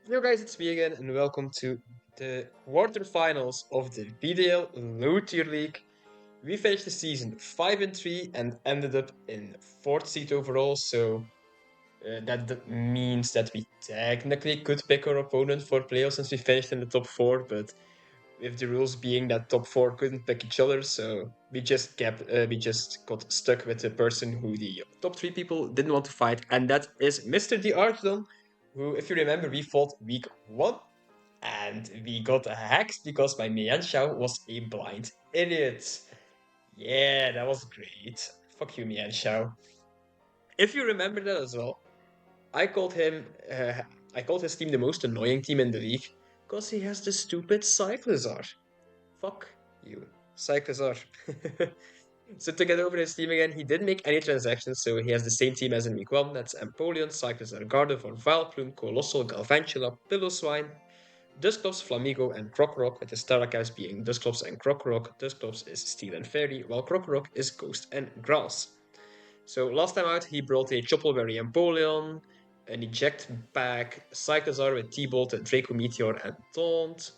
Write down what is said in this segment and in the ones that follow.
Hello guys, it's me again and welcome to the quarterfinals of the VDL Low Tier League. We finished the season 5-3 and ended up in 4th seat overall, so that means that we technically could pick our opponent for playoffs since we finished in the top 4, but with the rules being that top 4 couldn't pick each other, so we just got stuck with the person who the top 3 people didn't want to fight, and that is Mr. The Archdon, who, if you remember, we fought week 1 and we got hacked because my Mian Xiao was a blind idiot. Yeah, that was great. Fuck you, Mian Xiao. If you remember that as well, I called him. I called his team the most annoying team in the league because he has the stupid Cyclizar. Fuck you, Cyclizar. So to get over his team again, he didn't make any transactions, so he has the same team as in week 1. That's Empoleon, Cyclizar, Gardevoir, Vileplume, Colossal, Galvantula, Pillowswine, Dusclops, Flamigo, and Krokorok, with the starter caps being Dusclops and Krokorok. Dusclops is Steel and Fairy, while Krokorok is Ghost and Grass. So last time out, he brought a Choppleberry Empoleon, an Eject pack, Cyclizar with T-Bolt, Draco Meteor, and Taunt,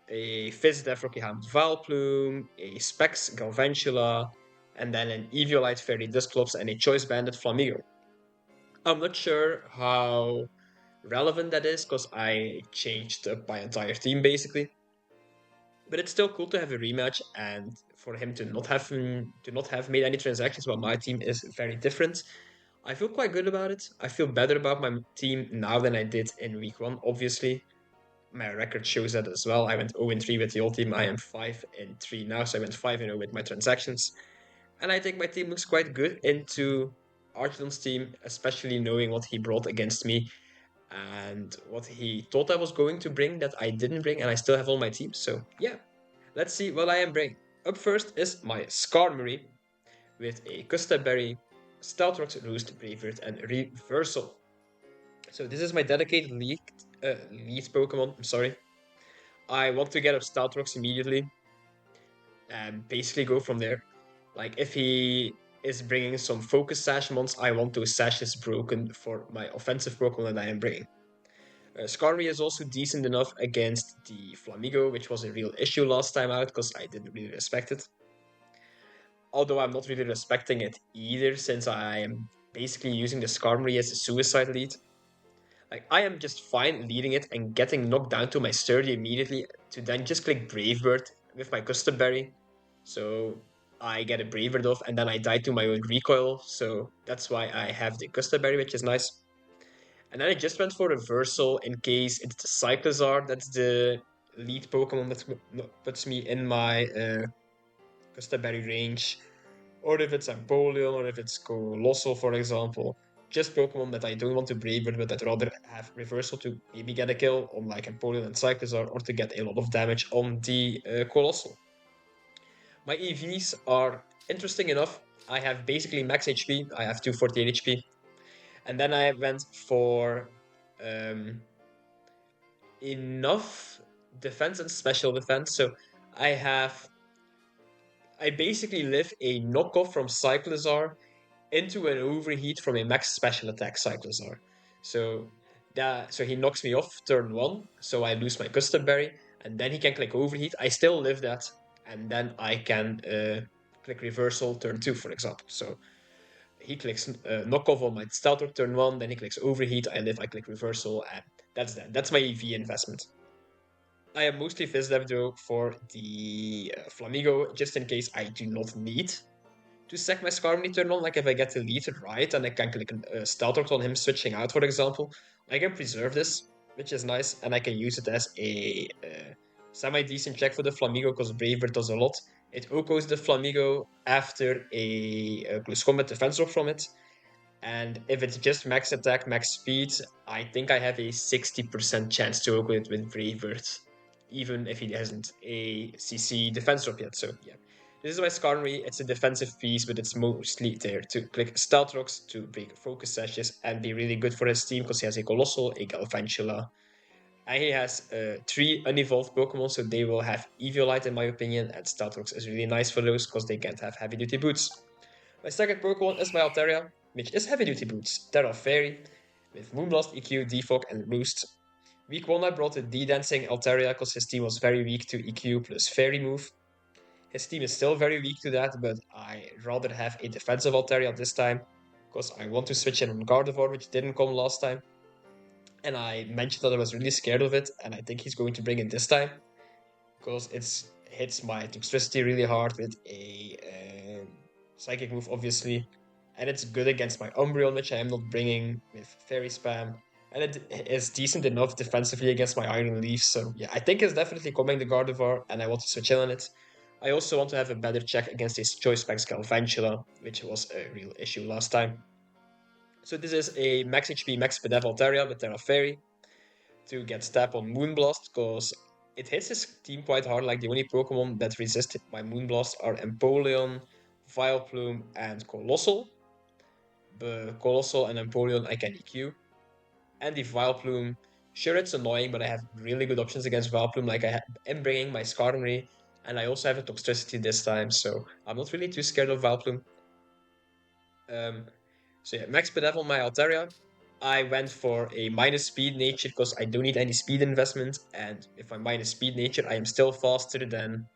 a Fizzdeath Rockyham Vileplume, a Specs Galvantula, and then an Eviolite Fairy Dusclops and a Choice Banded Flamigo. I'm not sure how relevant that is because I changed up my entire team basically. But it's still cool to have a rematch and for him to not have made any transactions while my team is very different. I feel quite good about it. I feel better about my team now than I did in week 1, obviously. My record shows that as well. I went 0-3 with the old team. I am 5-3 now, so I went 5-0 with my transactions. And I think my team looks quite good into Archidon's team, especially knowing what he brought against me and what he thought I was going to bring that I didn't bring, and I still have all my teams. So yeah, let's see what I am bringing. Up first is my Skarmory with a Custard Berry, Stoutrox, Roost, Bravert, and Reversal. So this is my dedicated lead Pokemon. I'm sorry. I want to get up Stoutrox immediately and basically go from there. Like if he is bringing some Focus Sash mons, I want those sashes broken for my offensive Pokemon that I am bringing. Skarmory is also decent enough against the Flamigo, which was a real issue last time out because I didn't really respect it. Although I'm not really respecting it either, since I am basically using the Skarmory as a suicide lead. Like, I am just fine leading it and getting knocked down to my sturdy immediately to then just click Brave Bird with my Custom Berry. So I get a Brave Bird off and then I die to my own recoil. So that's why I have the Custom Berry, which is nice. And then I just went for Reversal in case it's the Cyclizar that's the lead Pokemon that puts me in my Custom Berry range. Or if it's Empoleon, or if it's Colossal, for example. Just Pokemon that I don't want to Brave Bird, but I'd rather have Reversal to maybe get a kill on like Empoleon and Cyclizar, or to get a lot of damage on the Colossal. My EVs are interesting enough. I have basically max HP. I have 248 HP. And then I went for um, enough defense and special defense. So I basically live a knockoff from Cyclizar into an overheat from a max special attack Cyclizar. So he knocks me off turn 1, so I lose my custom berry, and then he can click overheat. I still live that, and then I can click reversal turn 2, for example. So he clicks knockoff on my starter turn 1, then he clicks overheat, I live, I click reversal, and that's that. That's my EV investment. I am mostly Vizdev though for the Flamigo, just in case I do not need to sack my Skarmory turn on. Like if I get the lead right and I can click Staltort on him switching out, for example, I can preserve this, which is nice, and I can use it as a semi-decent check for the Flamigo because Braver does a lot. It OHKOs the Flamigo after a Close Combat defense drop from it, and if it's just max attack, max speed, I think I have a 60% chance to OHKO it with Bravert, even if he hasn't a CC defense drop yet. So yeah, this is my Skarmory. It's a defensive piece, but it's mostly there to click Stealth Rocks to break Focus Sashes and be really good for his team because he has a Colossal, a Galvantula, and he has 3 unevolved Pokemon, so they will have Eviolite in my opinion, and Stealth Rocks is really nice for those because they can't have heavy duty boots. My second Pokemon is my Altaria, which is heavy duty boots. Terra Fairy with Moonblast, EQ, Defog, and Roost. Week 1 I brought the D-Dancing Altaria because his team was very weak to EQ plus Fairy move. His team is still very weak to that, but I rather have a defensive Altaria this time because I want to switch in on Gardevoir, which didn't come last time. And I mentioned that I was really scared of it, and I think he's going to bring it this time because it hits my Toxtricity really hard with a Psychic move, obviously. And it's good against my Umbreon, which I am not bringing with Fairy Spam. And it is decent enough defensively against my Iron Leaf, so yeah, I think it's definitely coming the Gardevoir, and I want to switch in on it. I also want to have a better check against his Choice Specs Galvantula, which was a real issue last time. So this is a max HP, max Speed Altaria with Terra Fairy to get stab on Moonblast, because it hits his team quite hard. Like the only Pokemon that resist my Moonblast are Empoleon, Vileplume, and Colossal. But Colossal and Empoleon I can EQ. And the Vileplume, sure it's annoying, but I have really good options against Vileplume. Like I am bringing my Skarmory, and I also have a Toxtricity this time, so I'm not really too scared of Vileplume. So yeah, max Pedef on my Altaria. I went for a minus speed nature because I don't need any speed investment, and if I minus speed nature, I am still faster than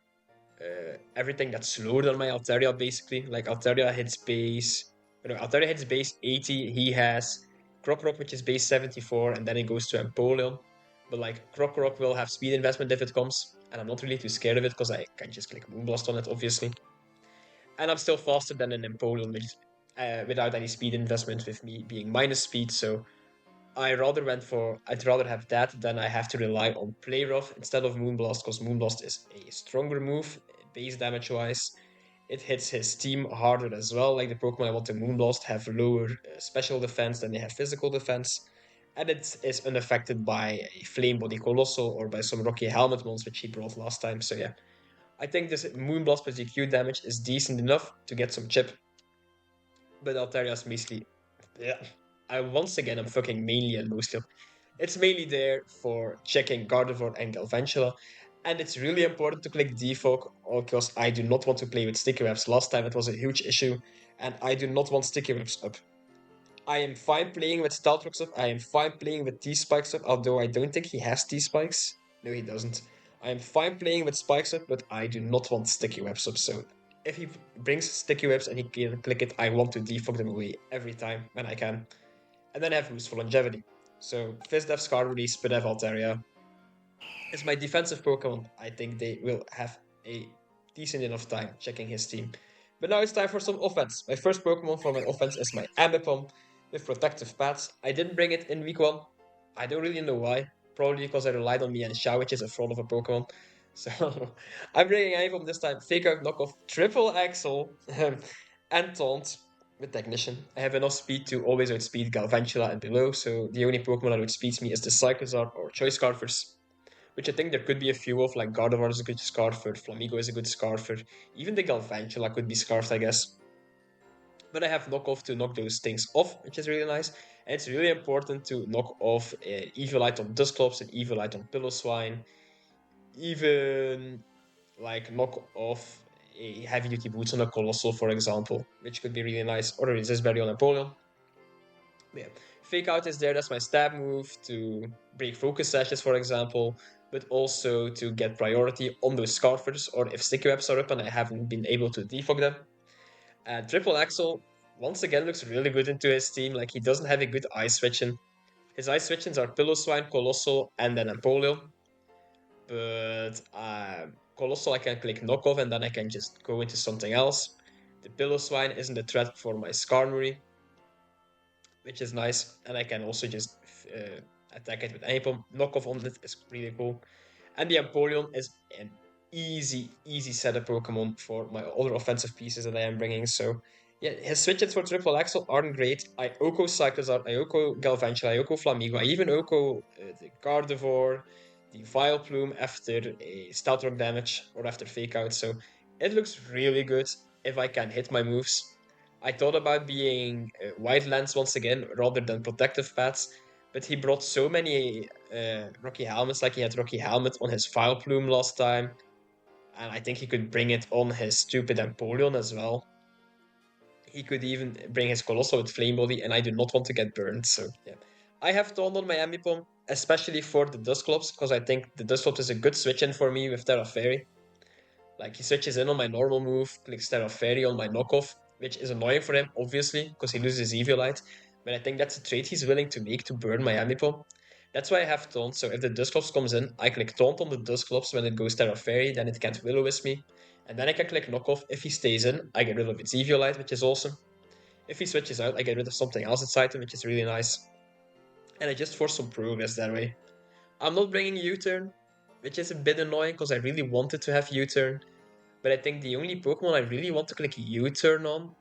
everything that's slower than my Altaria, basically. Like Altaria hits base, Altaria hits base 80. He has Krokorok, which is base 74, and then it goes to Empoleon. But like Krokorok will have speed investment if it comes, and I'm not really too scared of it because I can just click Moonblast on it, obviously. And I'm still faster than an Empoleon, which without any speed investment, with me being minus speed. So I'd rather have that than I have to rely on Play Rough instead of Moonblast, because Moonblast is a stronger move, base damage wise. It hits his team harder as well. Like the Pokemon I want to Moonblast have lower special defense than they have physical defense. And it is unaffected by a Flame Body Colossal or by some Rocky Helmet mons, which he brought last time. So yeah, I think this Moonblast plus EQ damage is decent enough to get some chip. But Altaria's mostly... Yeah. Once again, I'm fucking mainly and mostly... It's mainly there for checking Gardevoir and Galvantula. And it's really important to click Defog because I do not want to play with Sticky Webs. Last time it was a huge issue, and I do not want Sticky Webs up. I am fine playing with Stealth Rocks up. I am fine playing with T-Spikes up, although I don't think he has T-Spikes. No, he doesn't. I am fine playing with Spikes up, but I do not want Sticky Webs up, so if he brings Sticky Webs and he can click it, I want to defog them away every time when I can. And then I have Boost for Longevity. So Fizdef, Skarmory, Spidev, Altaria is my defensive Pokemon. I think they will have a decent enough time checking his team. But now it's time for some offense. My first Pokemon for my offense is my Ambipom with Protective Pads. I didn't bring it in week 1. I don't really know why. Probably because I relied on Mienshao, which is a fraud of a Pokemon. So I'm bringing Ambipom this time. Fake Out, Knockoff, Triple Axle, and Taunt with Technician. I have enough speed to always outspeed Galvantula and below, so the only Pokemon that outspeeds me is the Cyclizar or Choice Scarfers, which I think there could be a few of, like Gardevoir is a good Scarfer, Flamigo is a good Scarfer, even the Galvantula could be Scarfed, I guess. But I have Knockoff to knock those things off, which is really nice. And it's really important to knock off Eviolite on Dusclops and Eviolite on Piloswine. Even like knock off a heavy duty boots on a Colossal, for example, which could be really nice, or a Resist Berry on Napoleon. Yeah, Fake Out is there, that's my stab move to break focus sashes, for example, but also to get priority on those Scarfers, or if Sticky Webs are up and I haven't been able to defog them. And Triple Axel, once again, looks really good into his team, like he doesn't have a good ice switching. His ice switchings are Piloswine, Colossal, and then Empoleon. But Colossal I can click knockoff and then I can just go into something else. The Piloswine isn't a threat for my Skarmory, which is nice, and I can also just attack it with Ambipom. Knockoff on it is really cool. And the Empoleon is an easy setup Pokemon for my other offensive pieces that I am bringing, so yeah, his switches for Triple Axel aren't great. I Oko Cyclizar, I Oko Galvantula, I Oko Flamigo, I even Oko the Gardevoir, the Vileplume after a Stealth Rock damage or after Fake Out, so it looks really good if I can hit my moves. I thought about being White Lance once again rather than Protective Pads, but he brought so many Rocky Helmets, like he had Rocky Helmet on his Vileplume last time, and I think he could bring it on his stupid Empoleon as well. He could even bring his Colossal with Flame Body, and I do not want to get burned, so yeah. I have Taunt on my Ambipom, especially for the Dusclops, because I think the Dusclops is a good switch-in for me with Terra Fairy. Like, he switches in on my normal move, clicks Terra Fairy on my knockoff, which is annoying for him, obviously, because he loses Eviolite. But I think that's a trade he's willing to make to burn my Ambipom. That's why I have Taunt, so if the Dusclops comes in, I click Taunt on the Dusclops when it goes Terra Fairy, then it can't Will-O-Wisp me. And then I can click Knockoff. If he stays in, I get rid of its Eviolite, which is awesome. If he switches out, I get rid of something else inside him, which is really nice. And I just force some progress that way. I'm not bringing U-Turn, which is a bit annoying because I really wanted to have U-Turn. But I think the only Pokemon I really want to click U-Turn on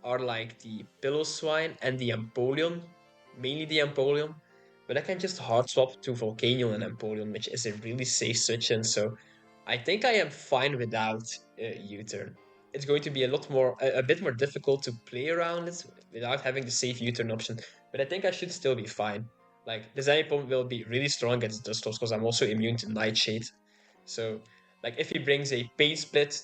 are like the Piloswine and the Empoleon. Mainly the Empoleon. But I can just hard swap to Volcanion and Empoleon, which is a really safe switch-in. So I think I am fine without U-Turn. It's going to be a bit more difficult to play around it without having the safe U-Turn option. But I think I should still be fine. Like, the Zanipom will be really strong against Dusclops because I'm also immune to Nightshade. So, like, if he brings a Pain Split,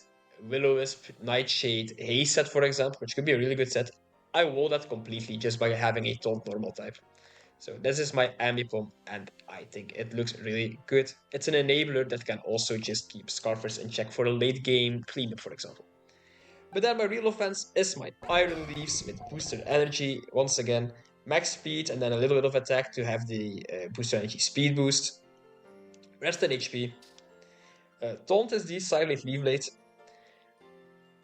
Will-O-Wisp, Nightshade, Haze set, for example, which could be a really good set, I wall that completely just by having a Taunt normal type. So this is my Ambipom, and I think it looks really good. It's an enabler that can also just keep Scarfers in check for a late game cleanup, for example. But then my real offense is my Iron Leaves with Booster Energy, once again, max speed, and then a little bit of attack to have the Booster Energy speed boost. Rest in HP. Taunt is the Silent Leaf Blade.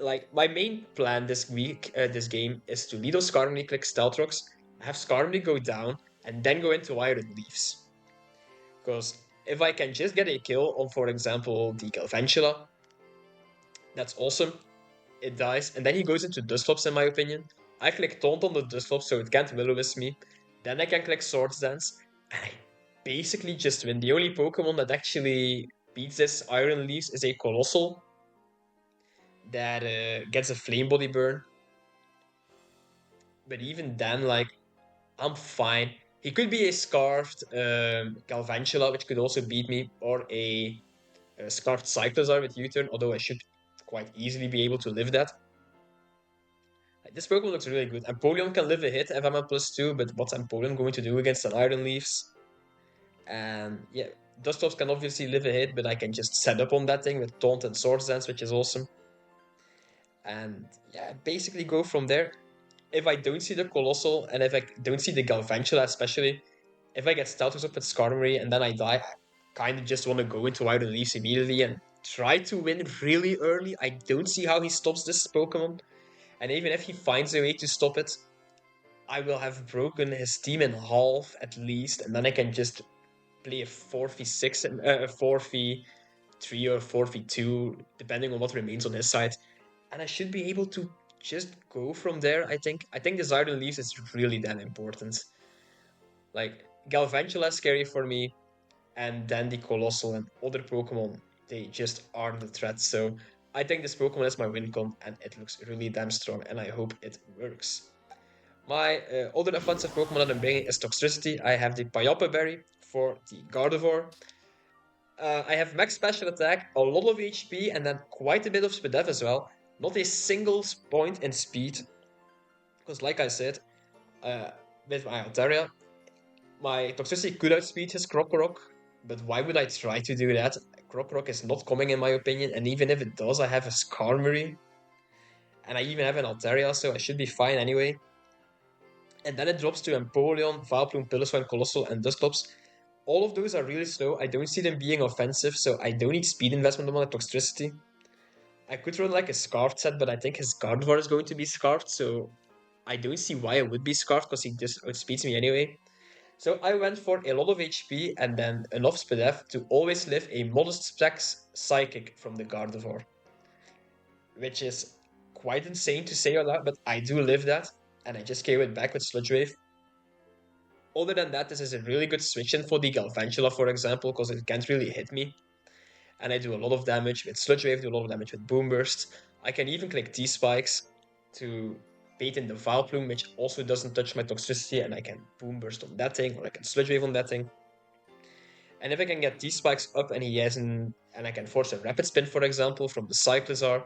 Like, my main plan this game, is to Lido Skarmory, click Stealth Rocks, have Skarmory go down, and then go into Iron Leaves. Because if I can just get a kill on, for example, the Galvantula, that's awesome. It dies, and then he goes into Dusclops, in my opinion. I click Taunt on the Dusclops so it can't Will-O-Wisp me. Then I can click Swords Dance, and I basically just win. The only Pokemon that actually beats this Iron Leaves is a Colossal that gets a Flame Body Burn. But even then, like, I'm fine. He could be a Scarfed Galvantula, which could also beat me, or a Scarfed Cyclizar with U-Turn, although I should quite easily be able to live that. Like, this Pokemon looks really good. Empoleon can live a hit if I'm at +2, but what's Empoleon going to do against an Iron Leaves? And yeah, Dusclops can obviously live a hit, but I can just set up on that thing with Taunt and Swords Dance, which is awesome. And yeah, basically go from there. If I don't see the Colossal, and if I don't see the Galvantula especially, if I get Stealth up with Skarmory and then I die, I kind of just want to go into Iron Leaves immediately and try to win really early. I don't see how he stops this Pokemon. And even if he finds a way to stop it, I will have broken his team in half at least, and then I can just play a 4v6, a 4v3 or 4v2, depending on what remains on his side. And I should be able to just go from there, I think. I think this Iron Leaves is really that important. Like, Galvantula is scary for me, and then the Colossal and other Pokemon, they just aren't the threat. So I think this Pokemon is my win con, and it looks really damn strong, and I hope it works. My other offensive Pokemon that I'm bringing is Toxtricity. I have the Pyoppa Berry for the Gardevoir. I have max special attack, a lot of HP, and then quite a bit of Spadef as well. Not a single point in speed. Because like I said, with my Altaria, my Toxtricity could outspeed his Krokorok, but why would I try to do that? Krokorok is not coming in my opinion, and even if it does, I have a Skarmory. And I even have an Altaria, so I should be fine anyway. And then it drops to Empoleon, Vileplume, Piloswine, Colossal, and Dusclops. All of those are really slow. I don't see them being offensive, so I don't need speed investment on my Toxtricity. I could run like a Scarfed set, but I think his Gardevoir is going to be Scarfed, so I don't see why it would be Scarfed, because he just outspeeds me anyway. So I went for a lot of HP and then enough Spadef to always live a modest Specs Psychic from the Gardevoir. Which is quite insane to say out loud, but I do live that, and I just came it back with Sludge Wave. Other than that, this is a really good switch-in for the Galvantula, for example, because it can't really hit me. And I do a lot of damage with Sludge Wave, do a lot of damage with Boom Burst. I can even click T-Spikes to bait in the Vileplume, which also doesn't touch my Toxtricity, and I can Boom Burst on that thing, or I can Sludge Wave on that thing. And if I can get T-Spikes up and he hasn't, and I can force a Rapid Spin, for example, from the Cyclizar,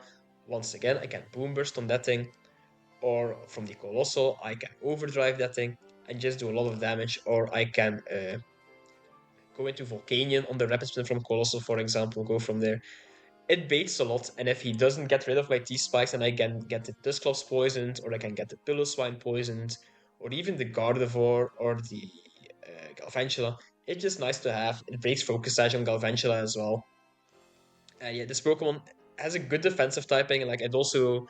once again, I can Boom Burst on that thing. Or from the Colossal, I can Overdrive that thing and just do a lot of damage, or I can go into Volcanion on the Rapid Spin from Colossal, for example, go from there. It baits a lot, and if he doesn't get rid of my T-Spikes, then I can get the Dusclops poisoned, or I can get the Pillow-Swine poisoned, or even the Gardevoir or the Galvantula. It's just nice to have. It breaks Focus Edge on Galvantula as well. Yeah, this Pokemon has a good defensive typing, like it also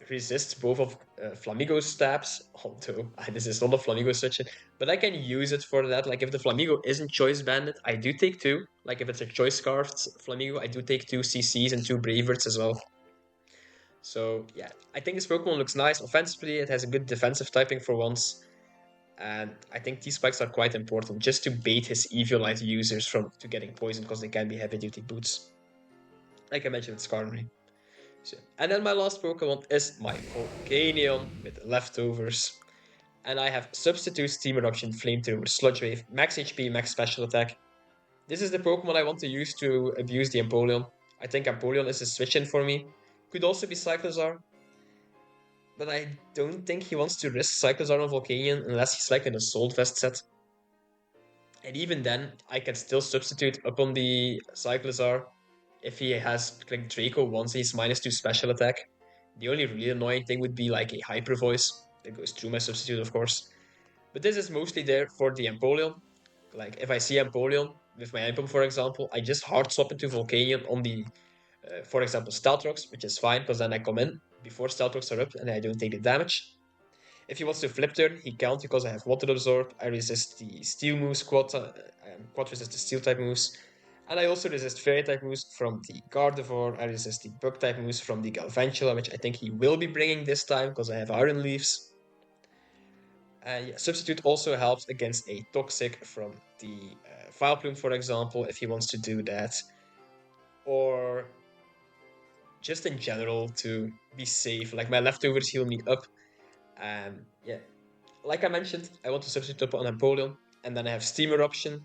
resists both of Flamigo's stabs, although this is not a Flamigo switch, but I can use it for that. Like if the Flamigo isn't choice banded, I do take 2. Like if it's a choice scarfed Flamigo, I do take 2 CCs and 2 Bravehearts as well. So yeah, I think this Pokemon looks nice. Offensively, it has a good defensive typing for once. And I think T-Spikes are quite important just to bait his Eviolite users to getting poisoned because they can be heavy duty boots. Like I mentioned with Skarmory. So, and then my last Pokemon is my Volcanion with leftovers. And I have Substitute, Steam Eruption, Flamethrower, Sludge Wave, Max HP, Max Special Attack. This is the Pokemon I want to use to abuse the Empoleon. I think Empoleon is a switch-in for me. Could also be Cyclozar. But I don't think he wants to risk Cyclozar on Volcanion unless he's like in a Assault Vest set. And even then, I can still substitute up on the Cyclozar if he has clicked Draco once he's -2 special attack. The only really annoying thing would be like a Hyper Voice that goes through my substitute, of course. But this is mostly there for the Empoleon. Like if I see Empoleon with my Empom, for example, I just hard swap into Volcanion on the, for example, Stealth Rocks, which is fine because then I come in before Stealth Rocks are up and I don't take the damage. If he wants to flip turn, he can't because I have Water Absorb. I resist the Steel moves, Quad resist the Steel type moves. And I also resist Fairy type moves from the Gardevoir. I resist the Bug type moves from the Galvantula, which I think he will be bringing this time because I have Iron Leaves. And yeah, Substitute also helps against a Toxic from the Vileplume, for example, if he wants to do that. Or just in general to be safe. Like my leftovers heal me up. And yeah, like I mentioned, I want to substitute up on Empoleon. And then I have Steam Eruption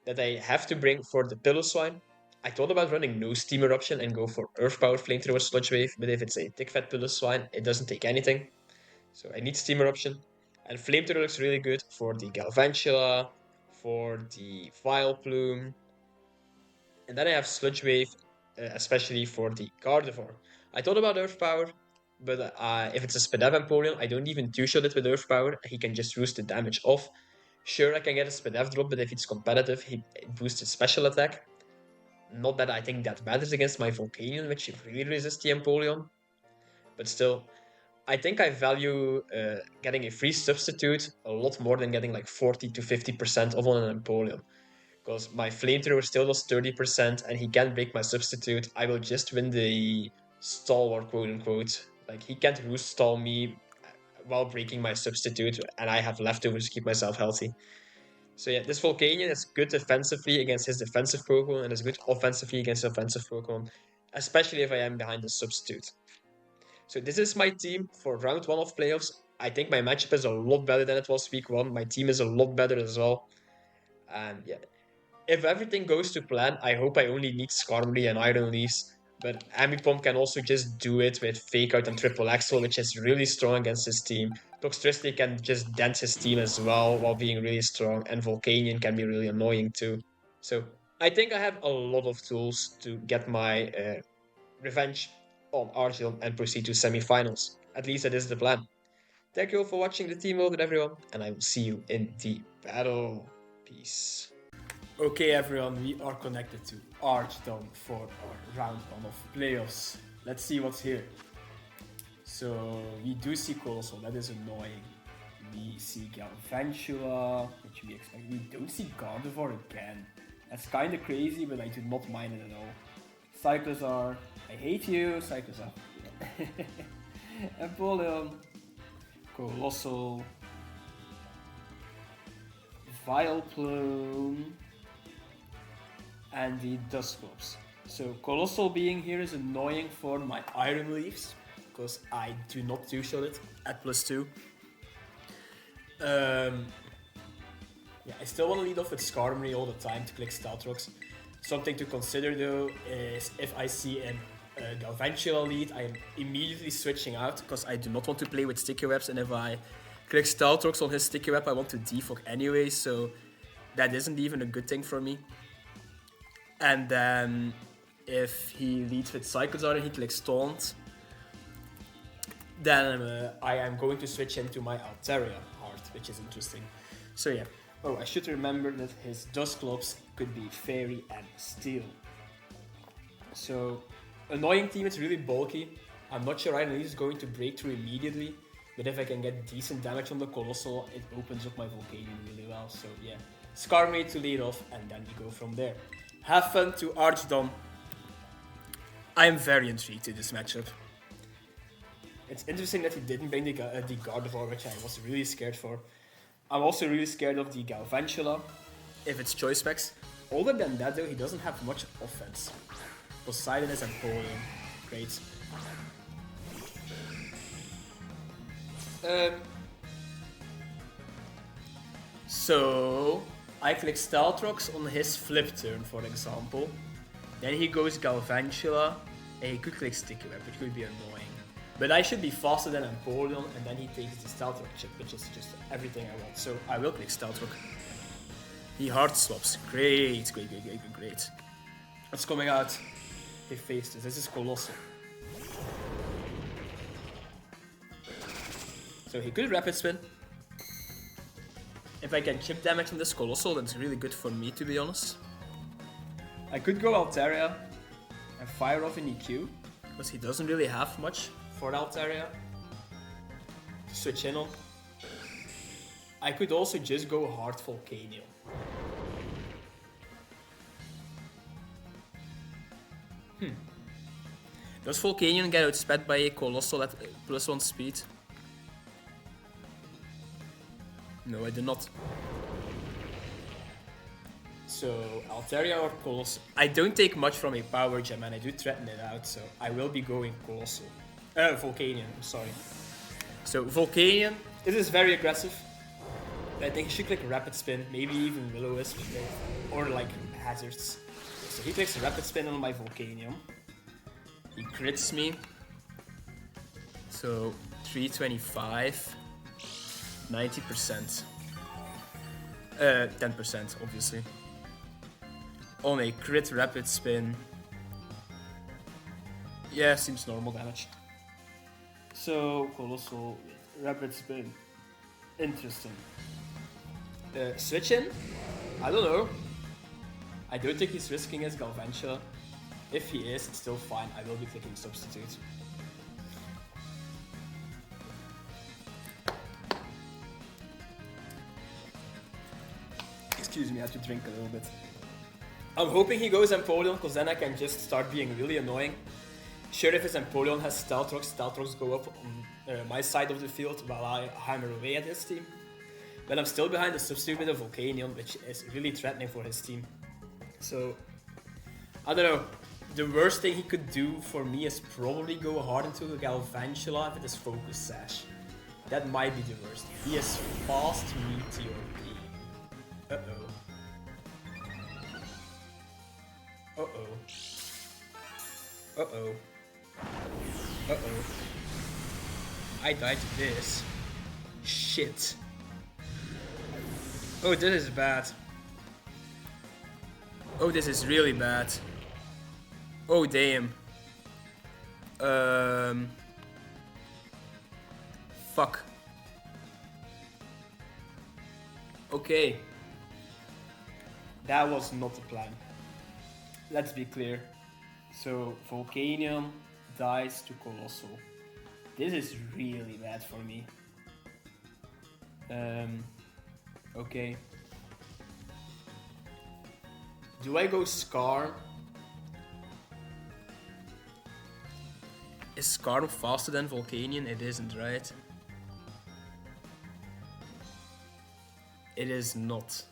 that I have to bring for the Pillow-Swine. I thought about running no Steam Eruption and go for Earth Power, Flamethrower, Sludge Wave, but if it's a thick fat Pillow-Swine, it doesn't take anything. So I need Steam Eruption. And Flamethrower looks really good for the Galvantula, for the Vileplume. And then I have Sludge Wave, especially for the Gardevoir. I thought about Earth Power, but if it's a Spadef Empoleon, I don't even two-shot it with Earth Power. He can just roost the damage off. Sure, I can get a Spadef drop, but if it's competitive, he boosts his special attack. Not that I think that matters against my Volcanion, which really resists the Empoleon. But still, I think I value getting a free substitute a lot more than getting like 40 to 50% off on an Empoleon. Because my Flamethrower still does 30% and he can't break my substitute. I will just win the stall war, quote unquote. Like, he can't roost stall me while breaking my substitute, and I have leftovers to keep myself healthy. So yeah, this Volcanion is good defensively against his defensive Pokemon, and is good offensively against offensive Pokemon, especially if I am behind the substitute. So this is my team for round 1 of playoffs. I think my matchup is a lot better than it was week 1. My team is a lot better as well. And yeah, if everything goes to plan, I hope I only need Skarmory and Iron Leaves. But Ambipom can also just do it with Fake Out and Triple Axel, which is really strong against his team. Toxtricity can just dent his team as well while being really strong, and Volcanion can be really annoying too. So I think I have a lot of tools to get my revenge on Argyle and proceed to semifinals. At least that is the plan. Thank you all for watching the team builder, everyone, and I will see you in the battle. Peace. Okay everyone, we are connected to Archdown for our round 1 of playoffs. Let's see what's here. So we do see Colossal, that is annoying. We see Galvantula, which we expect. We don't see Gardevoir again. That's kinda crazy, but I do not mind it at all. Cyclozar, I hate you, Cyclozar. Empoleon, Colossal, Vileplume, and the Dusclops. So Colossal being here is annoying for my Iron Leaves, because I do not two-shot it at +2. Yeah, I still want to lead off with Skarmory all the time to click Stealth Rocks. Something to consider though is if I see a Galvantula lead, I am immediately switching out because I do not want to play with Sticky Webs, and if I click Stealth Rocks on his Sticky Web, I want to defog anyway, so that isn't even a good thing for me. And then if he leads with Psycho Dart and he clicks Taunt, then I am going to switch into my Altaria Heart, which is interesting. So yeah. Oh, I should remember that his Dusclops could be Fairy and Steel. So, annoying team, it's really bulky. I'm not sure Iron Leaf is going to break through immediately, but if I can get decent damage on the Colossal, it opens up my Volcanion really well. So yeah, Skarmory to lead off, and then we go from there. Have fun to Archdom. I am very intrigued in this matchup. It's interesting that he didn't bring the Gardevoir, which I was really scared for. I'm also really scared of the Galvantula, if it's Choice Specs. Other than that though, he doesn't have much offense. Poseidon is Empoleon. Great. So, I click Staltrox on his flip turn, for example. Then he goes Galvantula, and he could click Sticky Web, which could be annoying. But I should be faster than Empoleon, and then he takes the Staltrox chip, which is just everything I want. So I will click Staltrox. He hard swaps. Great, great, great, great, great. What's coming out? He faced this. This is Colossal. So he could Rapid Spin. If I can chip damage from this Colossal, that's really good for me, to be honest. I could go Altaria and fire off an EQ, because he doesn't really have much for Altaria to switch in on. I could also just go hard Volcanion. Does Volcanion get outsped by a Colossal at +1 speed? No, I do not. So, Altaria or Colossal? I don't take much from a Power Gem and I do threaten it out, so I will be going Colossal. Volcanion, I'm sorry. So, Volcanion, this is very aggressive. I think he should click Rapid Spin, maybe even Will-O-Wisp, or like Hazards. So he clicks Rapid Spin on my Volcanion. He crits me. So, 325. 90%. 10%, obviously. On a crit Rapid Spin. Yeah, seems normal damage. So, Colossal with Rapid Spin. Interesting. Switch in? I don't know. I don't think he's risking his Galvantula. If he is, it's still fine. I will be clicking Substitute. Excuse me, I have to drink a little bit. I'm hoping he goes Empoleon, because then I can just start being really annoying. Sure, if his Empoleon has Staltrox go up on my side of the field while I hammer away at his team. But I'm still behind the Substitute with a Volcanion, which is really threatening for his team. So, I don't know. The worst thing he could do for me is probably go hard into the Galvantula with his Focus Sash. That might be the worst. He is fast Meteor B. Uh-oh. Uh-oh. Uh-oh. Uh-oh. I died to this. Shit. Oh, this is bad. Oh, this is really bad. Oh, damn. Fuck. Okay. That was not the plan. Let's be clear. So, Volcanion dies to Colossal. This is really bad for me. Okay. Do I go Scar? Is Scar faster than Volcanion? It isn't, right? It is not.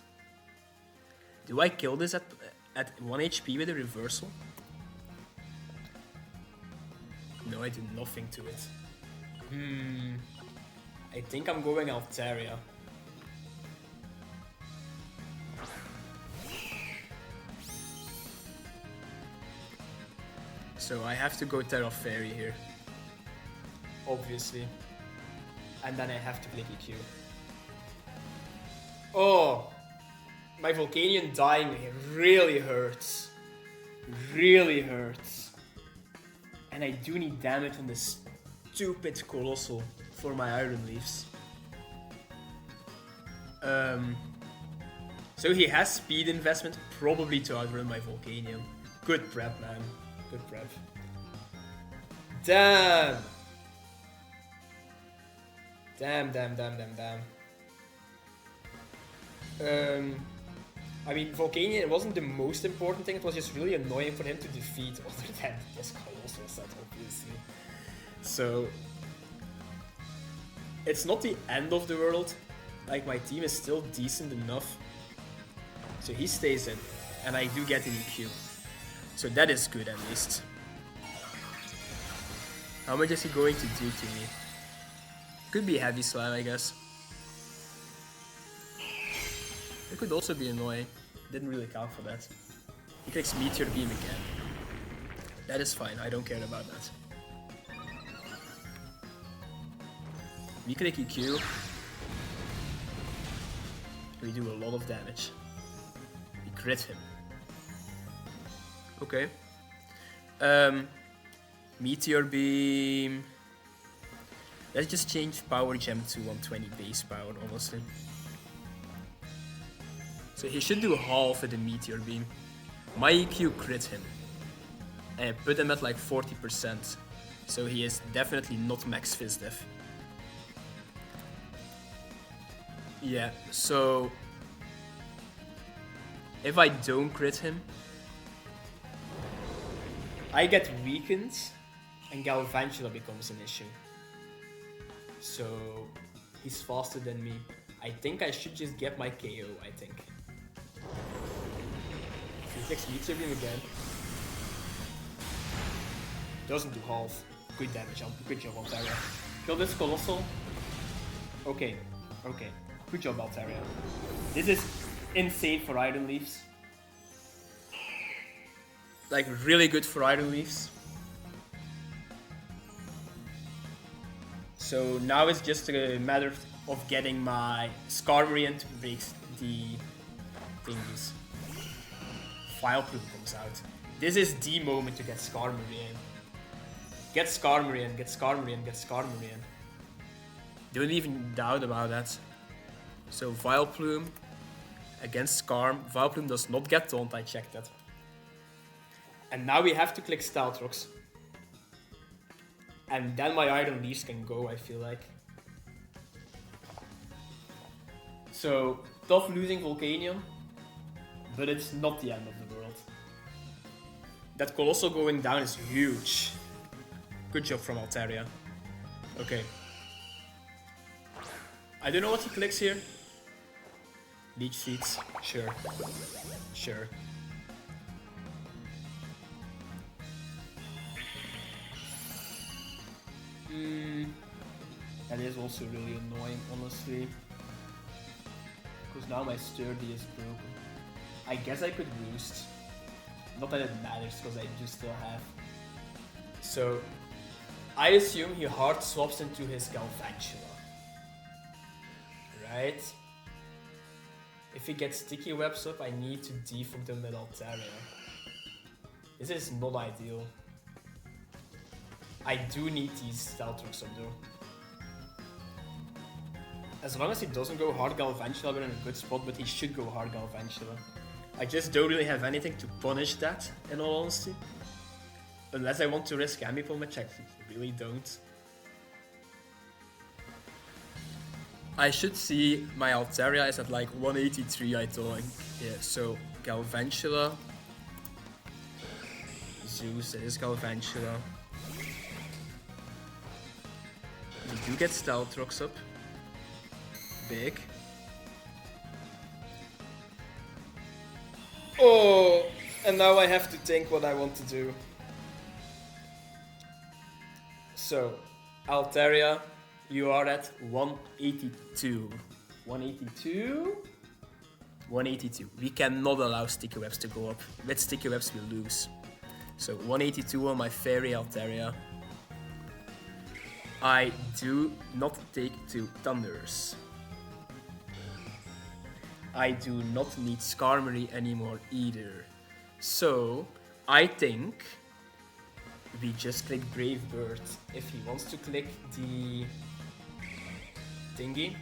Do I kill this at 1 HP with a reversal? No, I do nothing to it. I think I'm going Altaria. So I have to go Terra Fairy here. Obviously. And then I have to click EQ. Oh! my Volcanion dying really hurts. Really hurts. And I do need damage on this stupid Colossal for my Iron Leaves. So he has speed investment, probably to outrun my Volcanion. Good prep, man. Good prep. Damn! Damn. I mean, Volcanion wasn't the most important thing, it was just really annoying for him to defeat, other than this Colossal set, obviously. So, it's not the end of the world. Like, my team is still decent enough. So he stays in, and I do get an EQ. So that is good, at least. How much is he going to do to me? Could be Heavy Slam, I guess. It could also be annoying. Didn't really count for that. He clicks Meteor Beam again. That is fine, I don't care about that. We click EQ. We do a lot of damage. We crit him. Okay. Meteor Beam. Let's just change Power Gem to 120 base power, honestly. So he should do half with the Meteor Beam. My EQ crit him. And I put him at like 40%. So he is definitely not max Fizdef. Yeah, so if I don't crit him, I get weakened and Galvantula becomes an issue. So he's faster than me. I think I should just get my KO, I think. He takes Meteor Beam again. Doesn't do half. Good damage, good job Altaria. Kill this Colossal. Okay. Good job Altaria. This is insane for Iron Leaves. Like really good for Iron Leaves. So now it's just a matter of getting my Skarmory to break the thingies. File Plume comes out. This is the moment to get Skarmory in. Get Skarmory in, get Skarmory in, get Skarmory in. Don't even doubt about that. So Vileplume against Skarm. Vileplume does not get Taunt, I checked that. And now we have to click Stealth Rocks. And then my Iron Leaves can go, I feel like. So, tough losing Volcanion, but it's not the end of the world. That Colossal going down is huge. Good job from Altaria. Okay. I don't know what he clicks here. Leech Seeds, sure. That is also really annoying, honestly. Because now my Sturdy is broken. I guess I could boost. Not that it matters, because I do still have. So, I assume he hard swaps into his Galvantula. Right? If he gets Sticky Webs up, I need to default him with Altaria. This is not ideal. I do need these Stealth Rocks up though. As long as he doesn't go hard Galvantula, we're in a good spot, but he should go hard Galvantula. I just don't really have anything to punish that, in all honesty. Unless I want to risk Ambipom, which I really don't. I should see my Altaria is at like 183, I think. Yeah, so Galvantula. Zeus, it is Galvantula. We do get Stealth Rocks up. Big. Oh, and now I have to think what I want to do. So, Altaria, you are at 182. 182? 182. We cannot allow Sticky Webs to go up. With Sticky Webs we lose. So 182 on my Fairy Altaria. I do not take 2 Thunders. I do not need Skarmory anymore either. So, I think we just click Brave Bird. If he wants to click the thingy,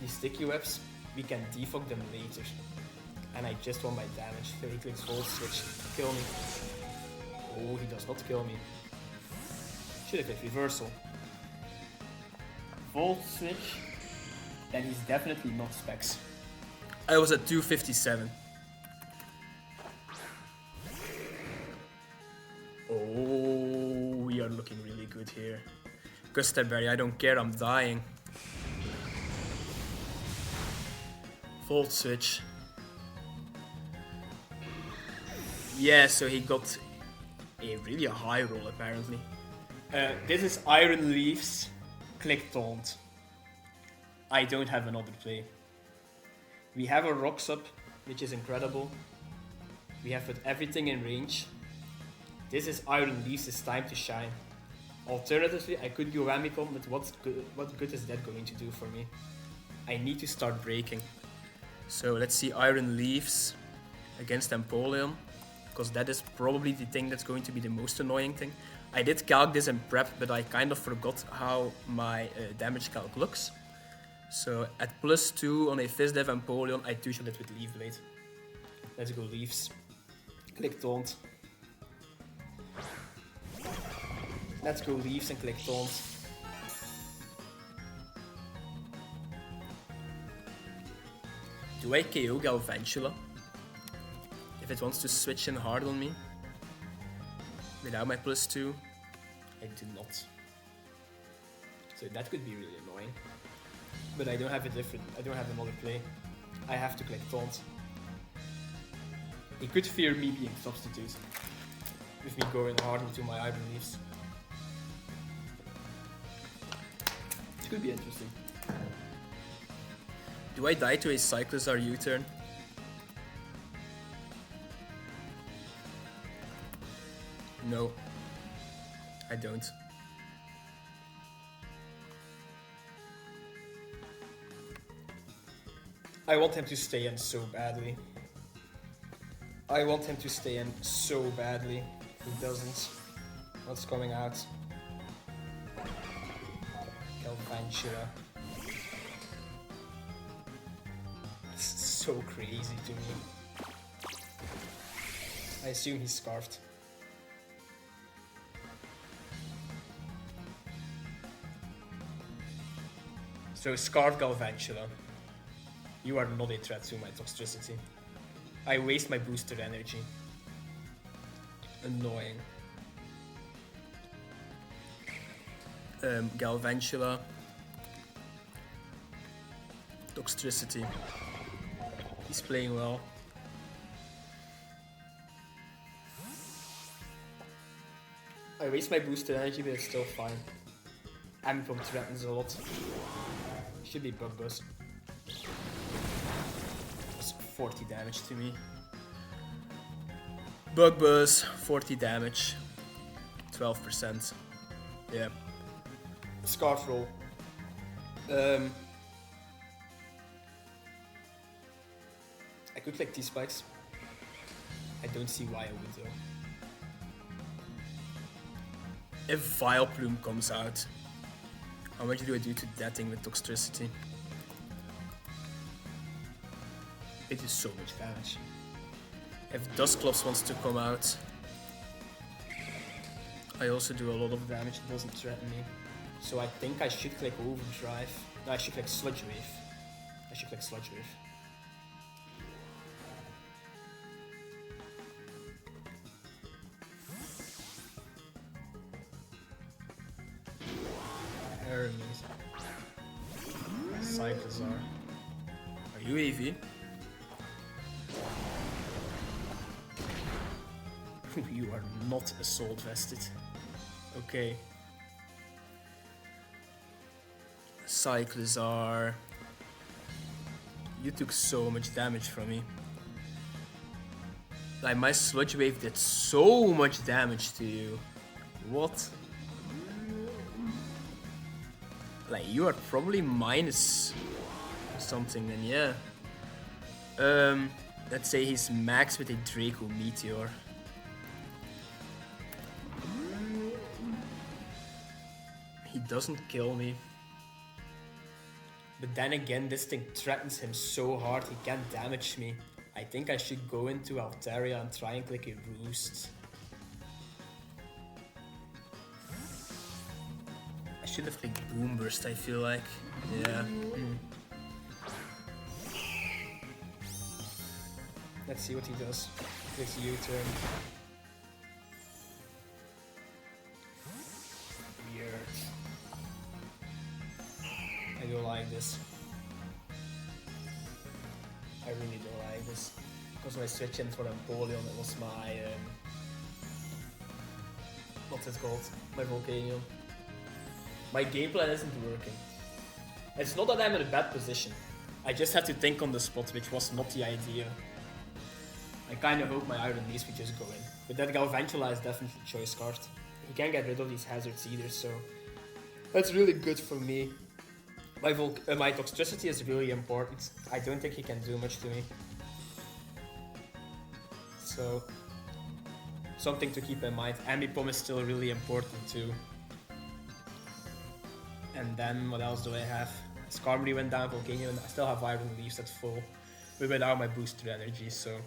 the sticky webs, we can defog them later. And I just want my damage. So he clicks Volt Switch. Kill me. Oh, he does not kill me. Should have clicked Reversal. Volt Switch. Then he's definitely not Specs. I was at 257. Oh, we are looking really good here. Custard Berry, I don't care, I'm dying. Volt Switch. Yeah, so he got a really high roll apparently. This is Iron Leaves, click Taunt. I don't have another play. We have a Rocks up, which is incredible. We have put everything in range. This is Iron Leaves, it's time to shine. Alternatively, I could go Ramicom, but what good is that going to do for me? I need to start breaking. So let's see Iron Leaves against Empoleon, because that is probably the thing that's going to be the most annoying thing. I did calc this in prep, but I kind of forgot how my damage calc looks. So at +2 on a Fizzdev Empoleon, I two-shot it with Leaf Blade. Let's go Leaves. Click Taunt. Let's go Leaves and click Taunt. Do I KO Galvantula? If it wants to switch in hard on me? Without my +2? I do not. So that could be really annoying. But I don't have another play. I have to click Taunt. He could fear me being substitute. With me going hard into my Iron Leaves. It could be interesting. Do I die to a Cyclizar U-turn? No. I don't. I want him to stay in so badly. I want him to stay in so badly. He doesn't. What's coming out? Galvantula. It's so crazy to me. I assume he's Scarfed. So Scarf Galvantula. You are not a threat to my Toxtricity. I waste my booster energy. Annoying. Galvantula. Toxtricity. He's playing well. I waste my booster energy, but it's still fine. Ambipom threatens a lot. Should be Bug Buzz. That's 40 damage to me. Bug Buzz, 40 damage. 12%. Yeah. Scarf Roll. I could click T-Spikes. I don't see why I would though. If Vileplume comes out, how much do I do to that thing with Toxtricity? It is so much damage. If Dusclops wants to come out, I also do a lot of damage. It doesn't threaten me. So I think I should click Overdrive. No, I should click Sludge Wave. Hermes. Cyclizar. Are you AV? You are not assault vested. Okay. Cyclizar. You took so much damage from me. Like my Sludge Wave did so much damage to you. What? Like you are probably minus something then, yeah. Let's say he's max with a Draco Meteor. He doesn't kill me. But then again, this thing threatens him so hard, he can't damage me. I think I should go into Altaria and try and click a Roost. I should have clicked Boom Burst, I feel like. Yeah. Let's see what he does. Clicks U-turn. Weird. I don't like this. I really don't like this. Because when I switch in for Empoleon, it was my... what's it called? My Volcanion. My game plan isn't working. It's not that I'm in a bad position. I just had to think on the spot, which was not the idea. I kinda hope my Iron Leaf would just go in. But that Galvantula is definitely a choice card. He can't get rid of these hazards either, so... That's really good for me. My Toxtricity is really important. I don't think he can do much to me. So... something to keep in mind. Ambipom is still really important too. And then, what else do I have? Skarmory went down, Volcanion, I still have Iron Leaves at full. But without my booster energy, so...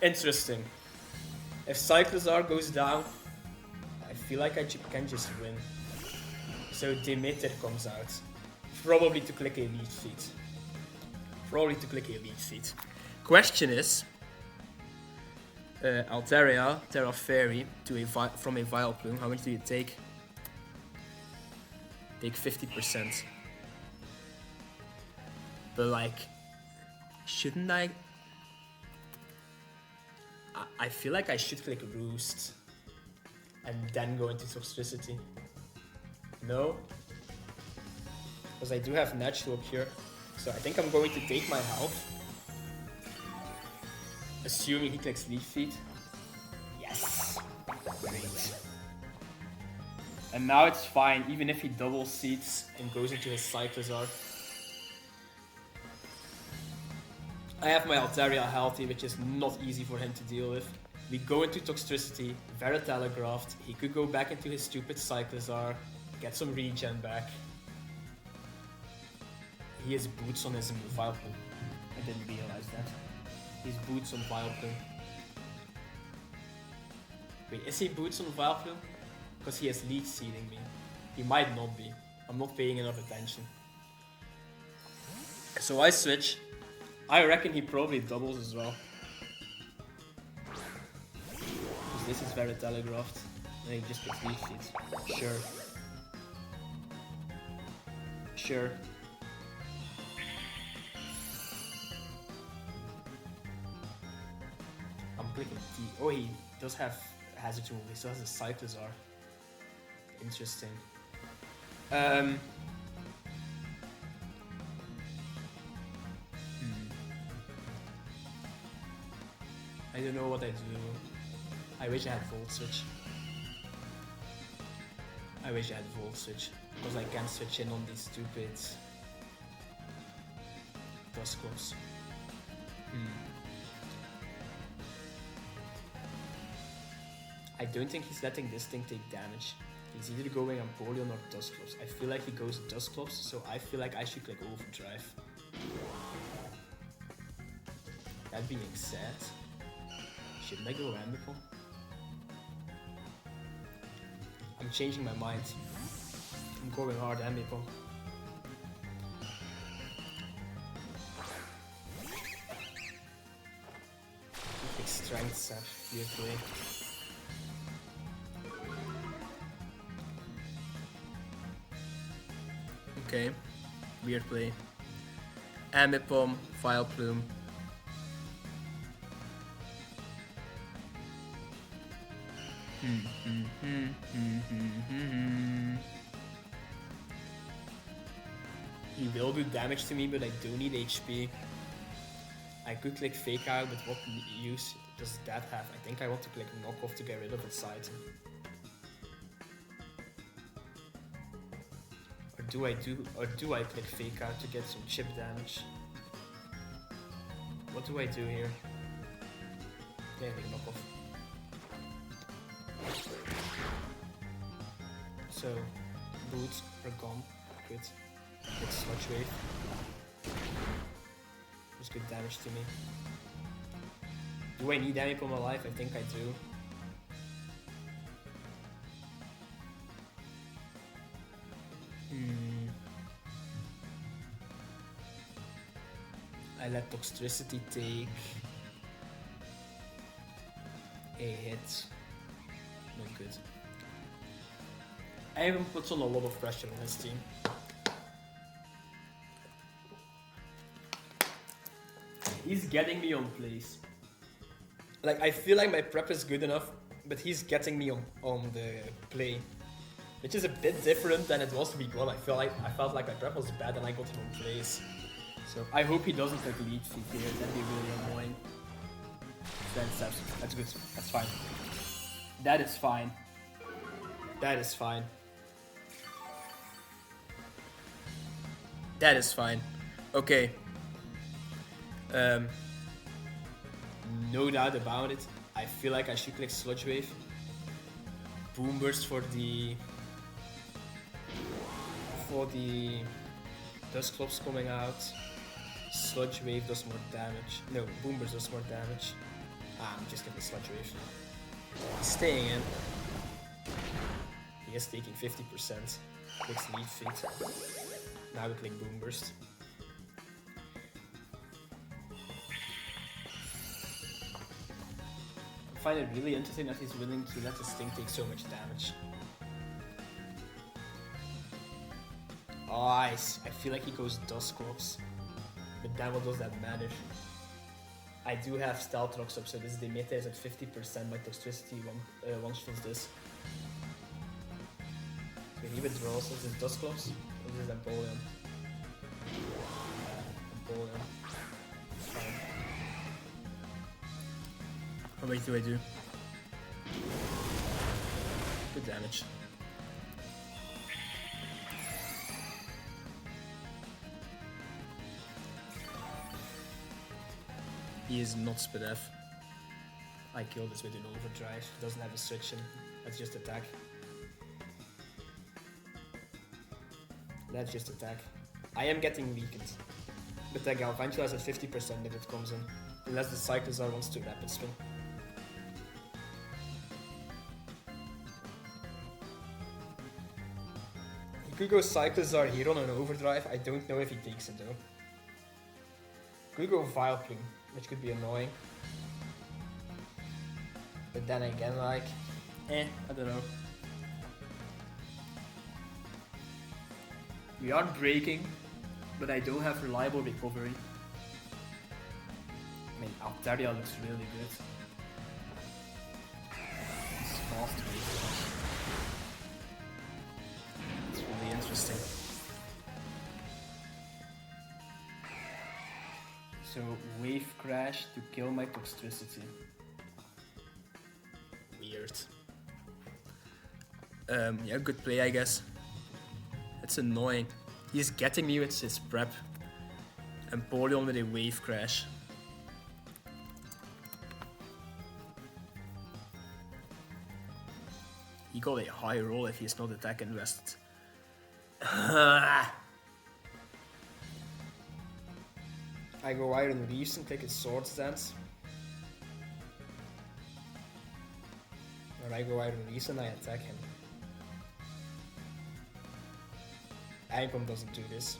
Interesting. If Cyclizar goes down, I feel like I can just win. So Demeter comes out. Probably to click a Leech Seed. Question is... Altaria, Terra Fairy, from a Vileplume, how much do you take? Take 50%. But like, shouldn't I? I feel like I should click Roost and then go into Toxtricity. No? Because I do have Natural Cure. So I think I'm going to take my health. Assuming he clicks Leaf Feed. Yes! Great. And now it's fine, even if he double seeds and goes into his Cyclizar. I have my Altaria healthy, which is not easy for him to deal with. We go into Toxtricity, Vera Telegraphed, he could go back into his stupid Cyclizar, get some regen back. He has boots on his Vileplume. I didn't realize that. He's boots on Vileplume. Wait, is he boots on Vileplume? Because he has leech seeding me. He might not be. I'm not paying enough attention. So I switch. I reckon he probably doubles as well. Because this is very telegraphed. And he just gets leech seeds. Sure. Sure. I'm clicking T. Oh, he does have hazard removal. He still has a Cyclizar. Interesting. I don't know what I do. I wish I had Volt Switch. Because I can't switch in on these stupid Dusclops. I don't think he's letting this thing take damage. He's either going Empoleon or Dusclops. I feel like he goes Dusclops, so I feel like I should click Overdrive. That being said, shouldn't I go Ambipom? I'm changing my mind. I'm going hard Ambipom. Big strength set, weird play. Okay, weird play. Ambipom, Vileplume. He will do damage to me, but I do need HP. I could click Fake Out, but what use does that have? I think I want to click Knock Off to get rid of its item. Or do I click Fake Out to get some chip damage? What do I do here? Yeah, they knock off. So, boots are gone. Good. Good sludge wave. It's good damage to me. Do I need any for my life? I think I do. I let Toxtricity take a hit. Not good. I haven't put on a lot of pressure on this team. He's getting me on plays. Like, I feel like my prep is good enough, but he's getting me on the play. Which is a bit different than it was week 1. I felt like my prep was bad and I got him on plays. So I hope he doesn't take lead feet here. That'd be really annoying. That's good. That's fine. That is fine. That is fine. That is fine. Okay. No doubt about it. I feel like I should click Sludge Wave. Boom Burst for the Dusclops coming out. Sludge Wave does more damage. No, Boom Burst does more damage. I'm just getting Sludge Wave. Staying in. He is taking 50%. Clicks Lead Feet. Now we click Boom Burst. I find it really interesting that he's willing to let his thing take so much damage. I feel like he goes Dusclops. But then what does that matter? I do have Stealth Rocks up, so this Demeter is at 50%. My Toxtricity one-shots this. So he withdraws. Is this Dusclops? Or is this Empoleon? Empoleon. Fine. How much do I do? Good damage. He is not Speed F. I killed this with an overdrive. He doesn't have restriction. That's just attack. That's just attack. I am getting weakened. But that Galvantula is at 50% if it comes in. Unless the Cyclizar wants to rapid spin. He could go Cyclizar here on an overdrive. I don't know if he takes it though. Could go Vileplume, which could be annoying. But then again, like, I don't know. We are breaking, but I don't have reliable recovery. I mean, Altaria looks really good. It's fast. It's really interesting. So, Wave Crash to kill my Toxtricity. Weird. Yeah, good play, I guess. It's annoying. He's getting me with his prep. Empoleon with a Wave Crash. He got a high roll if he's not attack invested. I go Iron Leaves and click his Sword Stance. Or I go Iron Leaves and I attack him. Aimpom doesn't do this.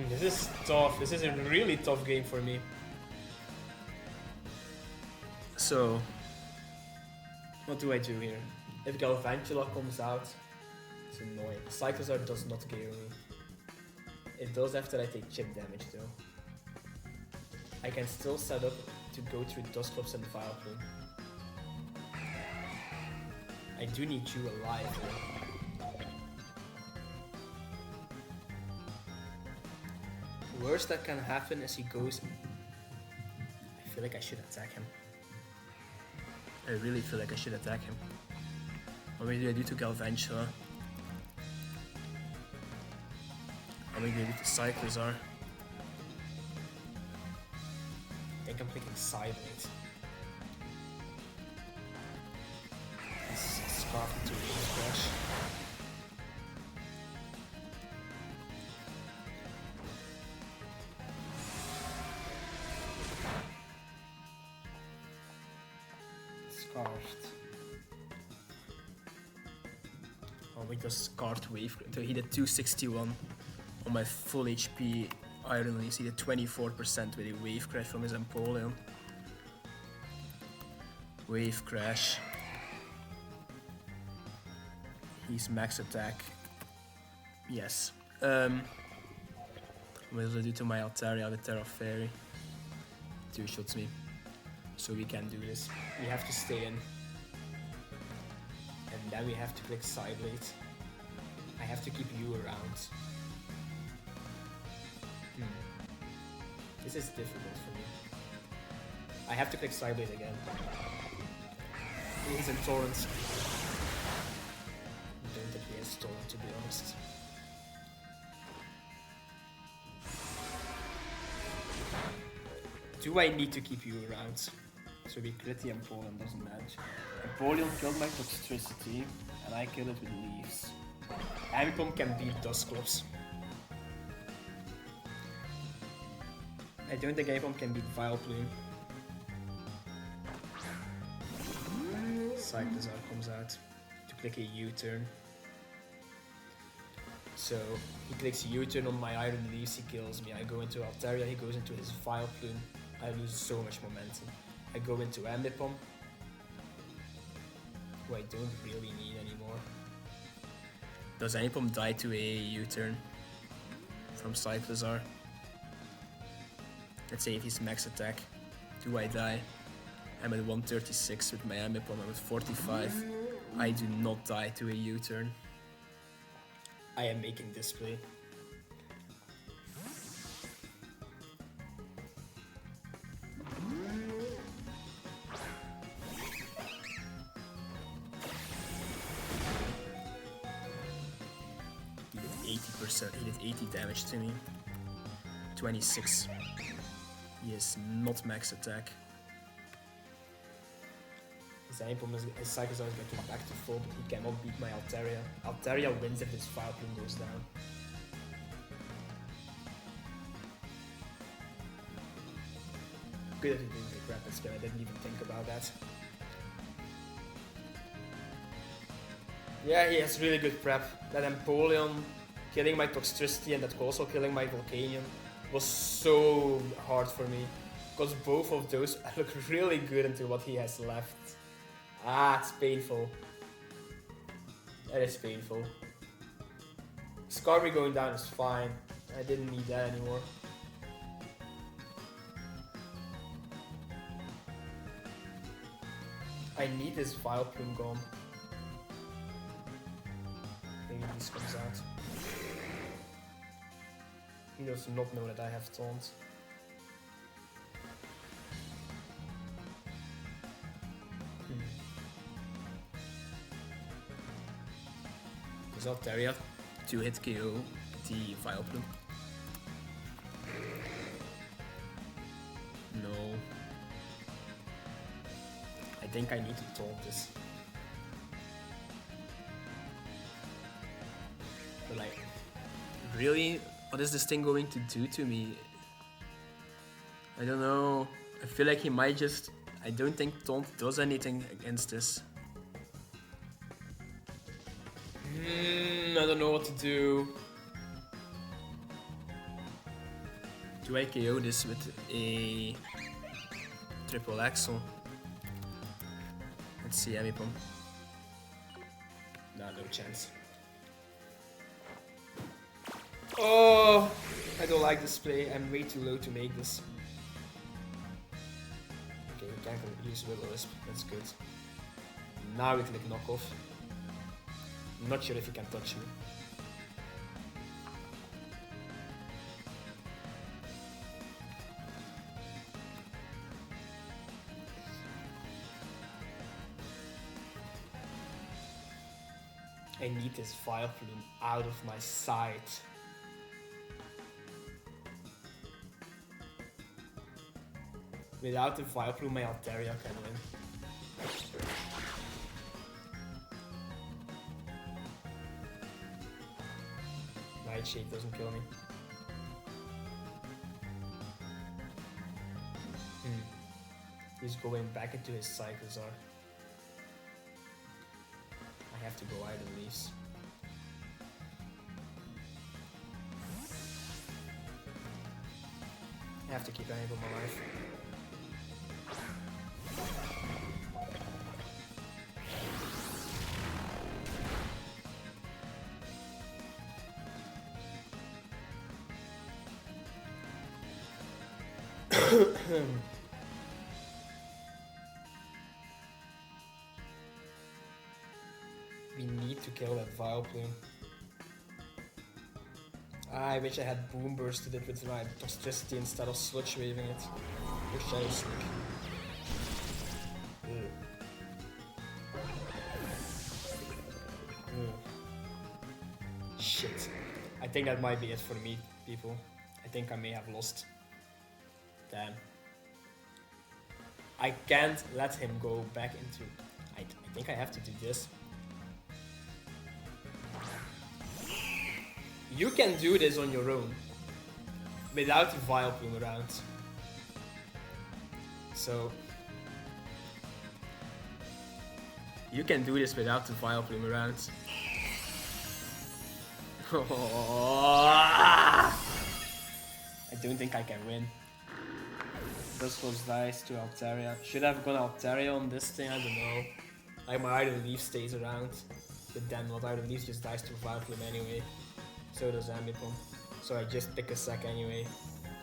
This is tough. This is a really tough game for me. So, what do I do here? If Galvantula comes out, it's annoying. Cyclizar does not scare me. It does after I take chip damage though. I can still set up to go through Dusclops and Vileplume. I do need you alive though. The worst that can happen is he goes... I feel like I should attack him. I really feel like I should attack him. What do I do to Galvantula? How many with the cycles are? I think I'm clicking sideways. This is scarf into a crash. Scarfed. Oh, we just scarfed wave. So he did 261 on my full HP Iron Leaves. He did 24% with a wave crash from his Empoleon. Wave crash. He's max attack. Yes. What does it do to my Altaria with Terra Fairy? 2 shots me. So we can do this. We have to stay in. And then we have to click Sideblade. I have to keep you around. This is difficult for me. I have to click Sideblade again. He's in Torrent. I don't think he has Torrent, to be honest. Do I need to keep you around? So we crit the Empoleon, doesn't match. Empoleon killed my Toxtricity, and I killed it with Leaves. Amipom can beat Dusclops. I don't think Amipom can beat Vileplume. Cyclizar comes out to click a U-turn. So he clicks U-turn on my Iron Leaves, he kills me. I go into Altaria, he goes into his Vileplume. I lose so much momentum. I go into Ambipom, who I don't really need anymore. Does Ambipom die to a U-turn from Cyclizar? Let's say if he's max attack, do I die? I'm at 136 with my Ambipom, I'm at 45. I do not die to a U-turn. I am making this play. He did 80 damage to me. 26. He is not max attack. His Cyclizar is getting back to full, but he cannot beat my Altaria. Altaria wins if this Vileplume goes down. Good that he didn't pick Rapid Spin, I didn't even think about that. Yeah, he has really good prep. That Empoleon killing my Toxtricity and that also killing my Volcanion was so hard for me. Because both of those look really good into what he has left. Ah, it's painful. That is painful. Skarmory going down is fine. I didn't need that anymore. I need this Vileplume gone. Maybe this comes out. He does not know that I have Taunt. Does Altaria 2-hit KO the Vileplume? No. I think I need to taunt this. But like, really? What is this thing going to do to me? I don't know. I feel like he might just... I don't think Taunt does anything against this. I don't know what to do. Do I KO this with a triple axle? Let's see, Amipom. Nah, no chance. Oh, I don't like this play. I'm way too low to make this. Okay, we can't use Will-O-Wisp. That's good. Now we click knockoff. I'm not sure if he can touch me. I need this Vileplume out of my sight. Without the Vileplume, my Altaria can win. Nightshade doesn't kill me. He's going back into his Cyclizar. I have to go Idle Leaves. I have to keep Annie Bomb alive. We need to kill that Vileplume. I wish I had Boom Bursted it with my Toxtricity instead of Sludge Waving it. Or Shadow Sneak. Shit. I think that might be it for me, people. I think I may have lost. Damn. I can't let him go back into... I think I have to do this. You can do this on your own. Without the Vileplume around. So... You can do this without the Vileplume around. I don't think I can win. Dusclops dies to Altaria. Should I have gone Altaria on this thing? I don't know. Like my Idle Leaf stays around. But then what Idle Leaf just dies to Vileplume anyway. So does Ambipom. So I just pick a sack anyway.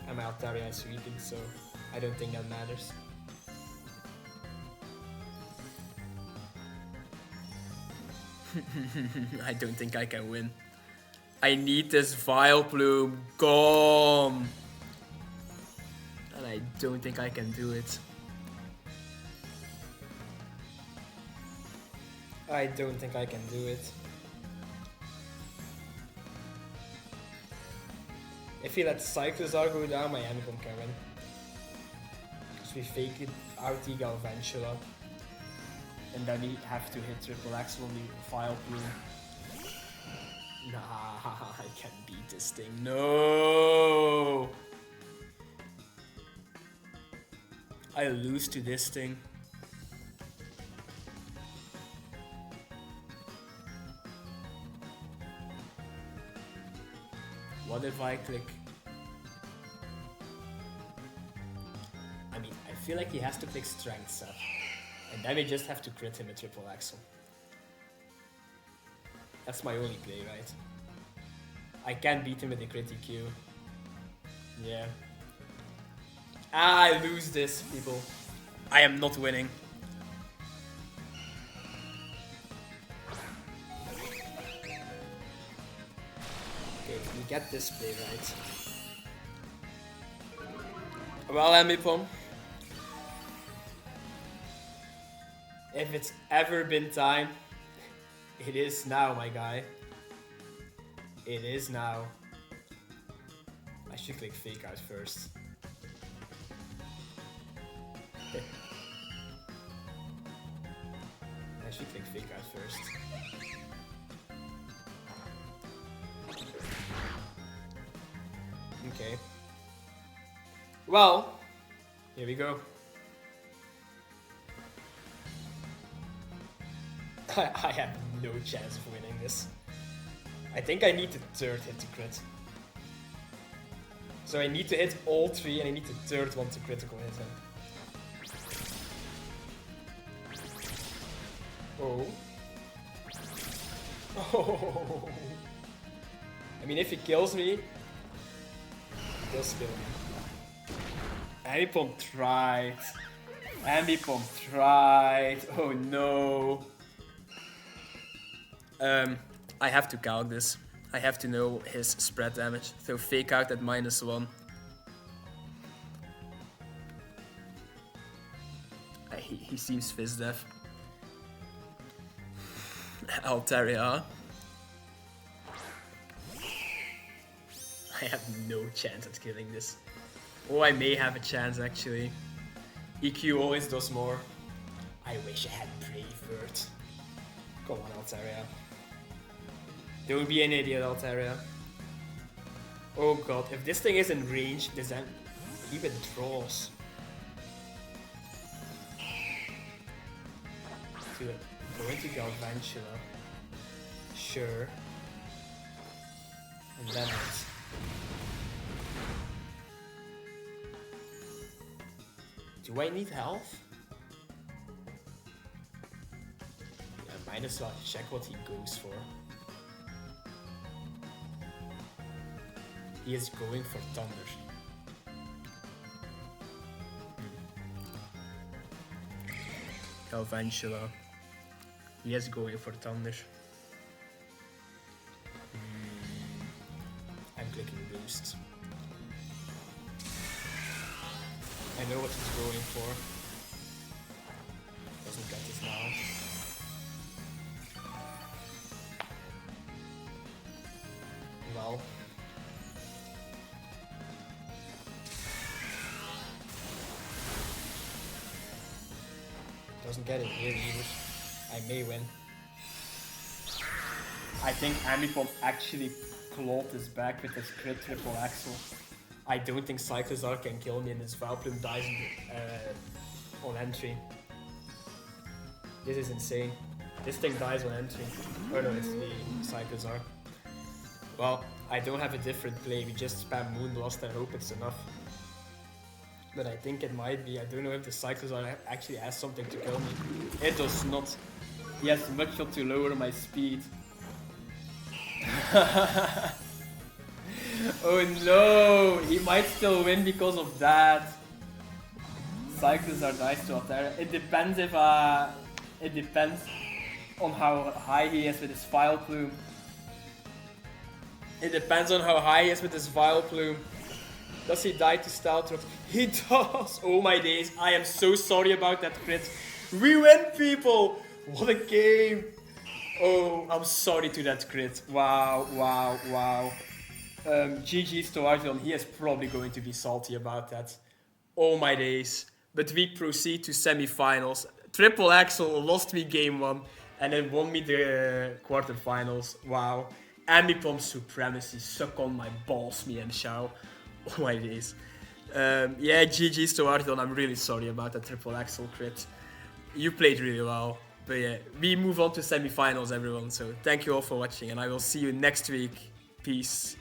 And my Altaria is weakened, so I don't think that matters. I don't think I can win. I need this Vileplume gone. And I don't think I can do it. I don't think I can do it. If he lets Cyclizar go down, my Ambipom can win. Because we fake it out the Galvantula. And then we have to hit Triple Axel on the Vileplume. Nah, I can't beat this thing. No! I lose to this thing. What if I click? I mean, I feel like he has to click Strength Set. And then we just have to crit him a Triple Axel. That's my only play, right? I can't beat him with a crit EQ. Yeah. I lose this, people. I am not winning. Okay, we get this play right. Well, Ambipom. If it's ever been time, it is now, my guy. It is now. I should click Fake Out first. I should click Fake Out first. Okay. Well, here we go. I have no chance of winning this. I think I need the third hit to crit. So I need to hit all three and I need the third one to critical hit him. Oh. Oh. I mean, if he kills me, he does kill me. Ambipom tried. Ambipom tried. Oh no. I have to calc this. I have to know his spread damage. So Fake Out at -1. He seems fizz deaf. Altaria. I have no chance at killing this. Oh, I may have a chance actually. EQ always does more. I wish I had Brave Bird. Come on, Altaria. Don't be an idiot, Altaria. Oh god, if this thing is in range, then he withdraws. Going to Galvantula. Sure. And then it's... Do I need health? Yeah, might as well check what he goes for. He is going for Thunder. Galvantula. He is going for Thunder. I'm clicking Boost. I know what he's going for. Doesn't get this now. Well. Doesn't get it here either. I may win. I think Amipom actually clawed his back with his crit triple axle. I don't think Cyclozar can kill me and his Vileplume dies on entry. This is insane. This thing dies on entry. Oh no, it's the Cyclozar. Well, I don't have a different play. We just spam Moonblast and hope it's enough. But I think it might be. I don't know if the Cyclozar actually has something to kill me. It does not. He has much to lower my speed. Oh no! He might still win because of that. Cyclozar dies to Altaria. It depends if it depends on how high he is with his Vileplume. It depends on how high he is with his Vileplume. Does he die to Staltrop? He does! Oh my days, I am so sorry about that crit. We win, people! What a game! Oh, I'm sorry to that crit. Wow, wow, wow. GG's to Arjun, he is probably going to be salty about that. Oh my days. But we proceed to semifinals. Triple Axel lost me game 1 and then won me the quarterfinals. Wow. Amipom supremacy, suck on my balls, me and Xiao. Oh my days. Yeah, GG's to Arjun, I'm really sorry about that Triple Axel crit. You played really well. But yeah, we move on to semifinals, everyone. So thank you all for watching and I will see you next week. Peace.